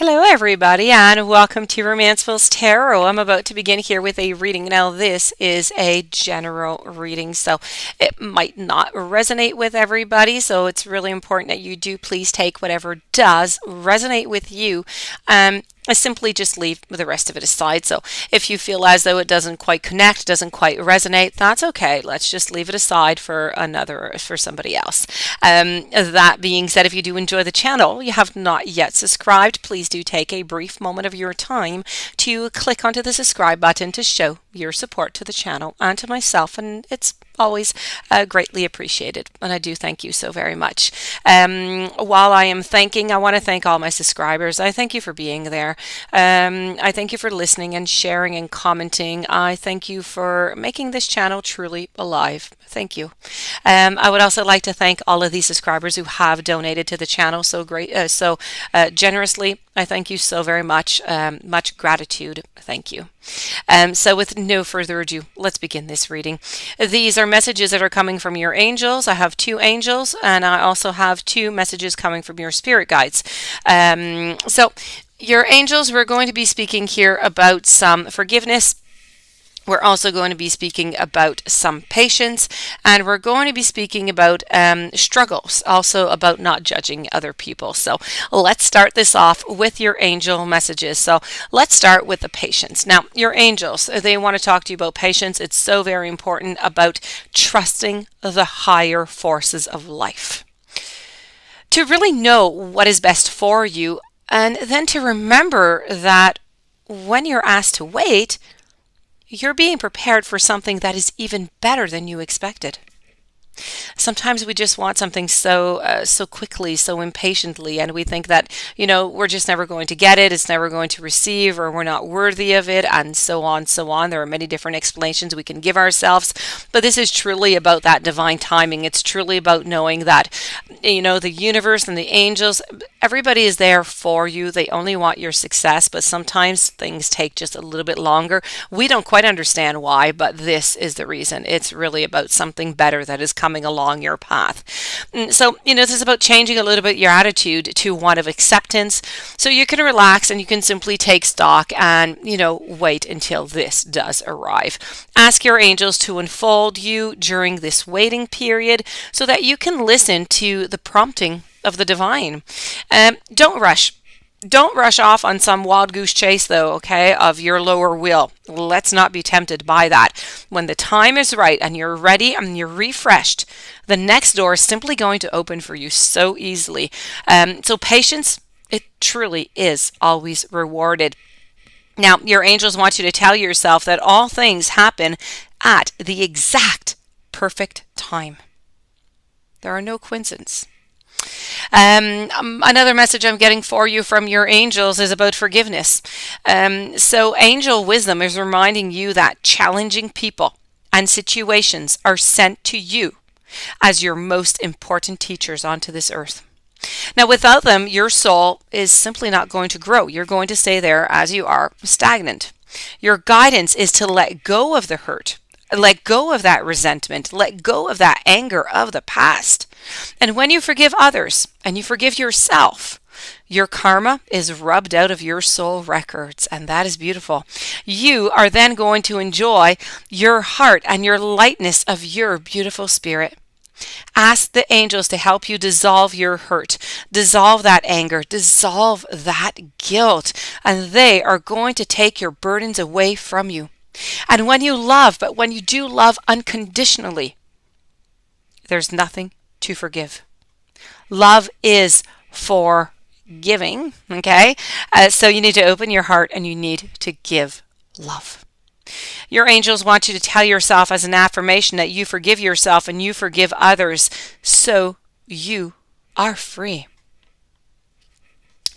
Hello, everybody, and welcome to Romanceful's Tarot. I'm about to begin here with a reading. Now, this is a general reading, so it might not resonate with everybody. So it's really important that you do please take whatever does resonate with you. Simply just leave the rest of it aside. So if you feel as though it doesn't quite connect, doesn't quite resonate, that's okay. Let's just leave it aside for somebody else. That being said, if you do enjoy the channel, you have not yet subscribed, please do take a brief moment of your time to click onto the subscribe button to show your support to the channel and to myself, and it's always greatly appreciated, and I do thank you so very much. While I am thanking, I want to thank all my subscribers. I thank you for being there. I thank you for listening and sharing and commenting. I thank you for making this channel truly alive. Thank you. I would also like to thank all of these subscribers who have donated to the channel so generously. I thank you so very much. Much gratitude. Thank you. So with no further ado, let's begin this reading. These are messages that are coming from your angels. I have two angels, and I also have two messages coming from your spirit guides. So your angels, we're going to be speaking here about some forgiveness. We're also going to be speaking about some patience, and we're going to be speaking about struggles, also about not judging other people. So let's start this off with your angel messages. So let's start with the patience. Now, your angels, they want to talk to you about patience. It's so very important about trusting the higher forces of life. To really know what is best for you, and then to remember that when you're asked to wait, you're being prepared for something that is even better than you expected. Sometimes we just want something so quickly, so impatiently, and we think that, we're just never going to get it, it's never going to receive, or we're not worthy of it, and so on, so on. There are many different explanations we can give ourselves, but this is truly about that divine timing. It's truly about knowing that, the universe and the angels, everybody is there for you. They only want your success, but sometimes things take just a little bit longer. We don't quite understand why, but this is the reason. It's really about something better that is coming along your path. So, this is about changing a little bit your attitude to one of acceptance. So you can relax and you can simply take stock and, wait until this does arrive. Ask your angels to unfold you during this waiting period so that you can listen to the prompting of the divine. Don't rush. Don't rush off on some wild goose chase, though, okay, of your lower will. Let's not be tempted by that. When the time is right and you're ready and you're refreshed, the next door is simply going to open for you so easily. So patience, it truly is always rewarded. Now, your angels want you to tell yourself that all things happen at the exact perfect time. There are no coincidences. Another message I'm getting for you from your angels is about forgiveness. So angel wisdom is reminding you that challenging people and situations are sent to you as your most important teachers onto this earth. Now, without them, your soul is simply not going to grow. You're going to stay there as you are, stagnant. Your guidance is to let go of the hurt. Let go of that resentment. Let go of that anger of the past. And when you forgive others and you forgive yourself, your karma is rubbed out of your soul records, and that is beautiful. You are then going to enjoy your heart and your lightness of your beautiful spirit. Ask the angels to help you dissolve your hurt, dissolve that anger, dissolve that guilt, and they are going to take your burdens away from you. And when you love, but when you do love unconditionally, there's nothing to forgive. Love is forgiving, okay? So you need to open your heart and you need to give love. Your angels want you to tell yourself as an affirmation that you forgive yourself and you forgive others, so you are free.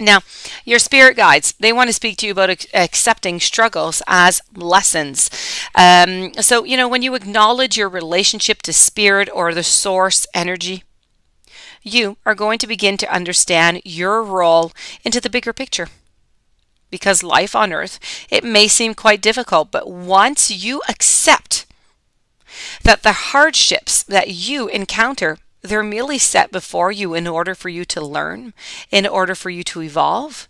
Now, your spirit guides, they want to speak to you about accepting struggles as lessons. So, when you acknowledge your relationship to spirit or the source energy, you are going to begin to understand your role into the bigger picture. Because life on earth, it may seem quite difficult, but once you accept that the hardships that you encounter, they're merely set before you in order for you to learn, in order for you to evolve,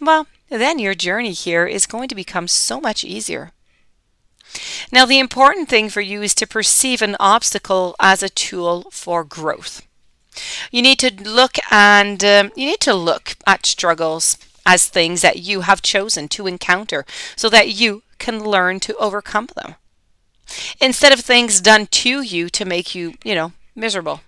well, then your journey here is going to become so much easier. Now, the important thing for you is to perceive an obstacle as a tool for growth. You need to look at struggles as things that you have chosen to encounter so that you can learn to overcome them instead of things done to you to make you, miserable.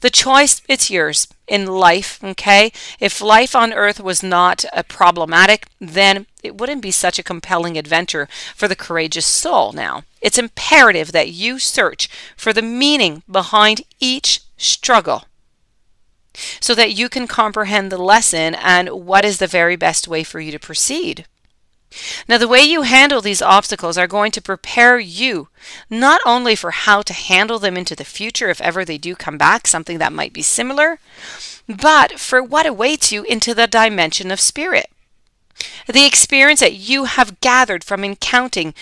The choice, it's yours in life, okay? If life on earth was not problematic, then it wouldn't be such a compelling adventure for the courageous soul now. It's imperative that you search for the meaning behind each struggle so that you can comprehend the lesson and what is the very best way for you to proceed. Now, the way you handle these obstacles are going to prepare you not only for how to handle them into the future if ever they do come back, something that might be similar, but for what awaits you into the dimension of spirit. The experience that you have gathered from encountering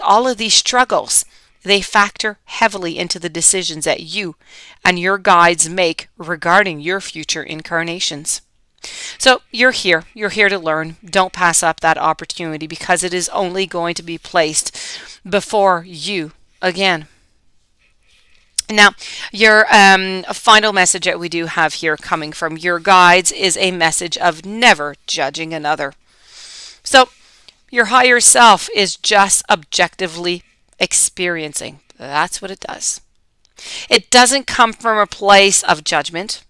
all of these struggles, they factor heavily into the decisions that you and your guides make regarding your future incarnations. So you're here to learn. Don't pass up that opportunity because it is only going to be placed before you again. Now, your final message that we do have here coming from your guides is a message of never judging another. So your higher self is just objectively experiencing. That's what it does. It doesn't come from a place of judgment.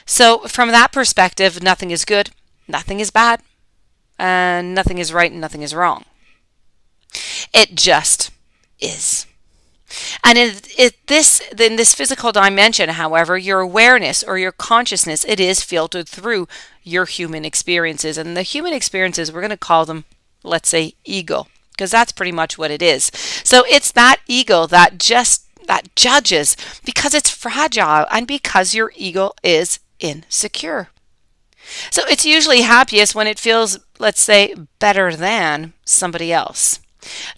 So from that perspective, nothing is good, nothing is bad, and nothing is right and nothing is wrong. It just is. And in this physical dimension, however, your awareness or your consciousness, it is filtered through your human experiences. And the human experiences, we're going to call them, let's say, ego, because that's pretty much what it is. So it's that ego that judges because it's fragile and because your ego is insecure. So it's usually happiest when it feels, let's say, better than somebody else.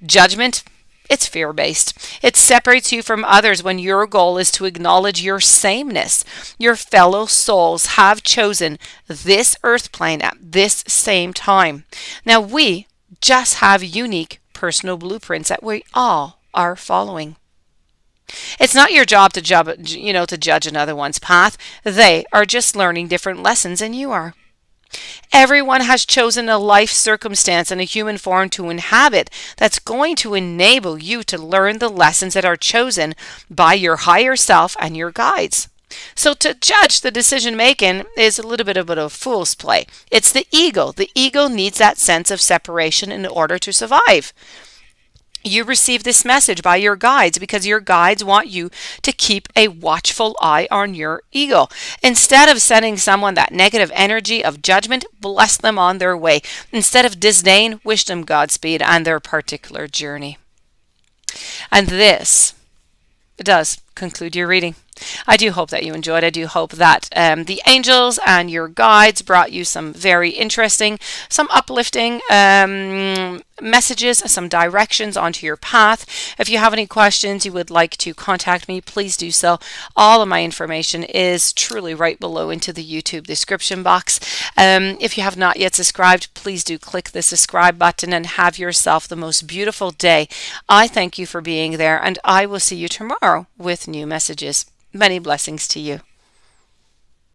Judgment, it's fear-based. It separates you from others when your goal is to acknowledge your sameness. Your fellow souls have chosen this earth plane at this same time. Now we just have unique personal blueprints that we all are following. It's not your job to judge another one's path. They are just learning different lessons than you are. Everyone has chosen a life circumstance and a human form to inhabit that's going to enable you to learn the lessons that are chosen by your higher self and your guides. So to judge the decision making is a little bit of a fool's play. It's the ego. The ego needs that sense of separation in order to survive. You receive this message by your guides because your guides want you to keep a watchful eye on your ego. Instead of sending someone that negative energy of judgment, bless them on their way. Instead of disdain, wish them Godspeed on their particular journey. And this does conclude your reading. I do hope that you enjoyed. I do hope that the angels and your guides brought you some very interesting, some uplifting messages, some directions onto your path. If you have any questions you would like to contact me, please do so. All of my information is truly right below into the YouTube description box. If you have not yet subscribed, please do click the subscribe button and have yourself the most beautiful day. I thank you for being there, and I will see you tomorrow with new messages. Many blessings to you.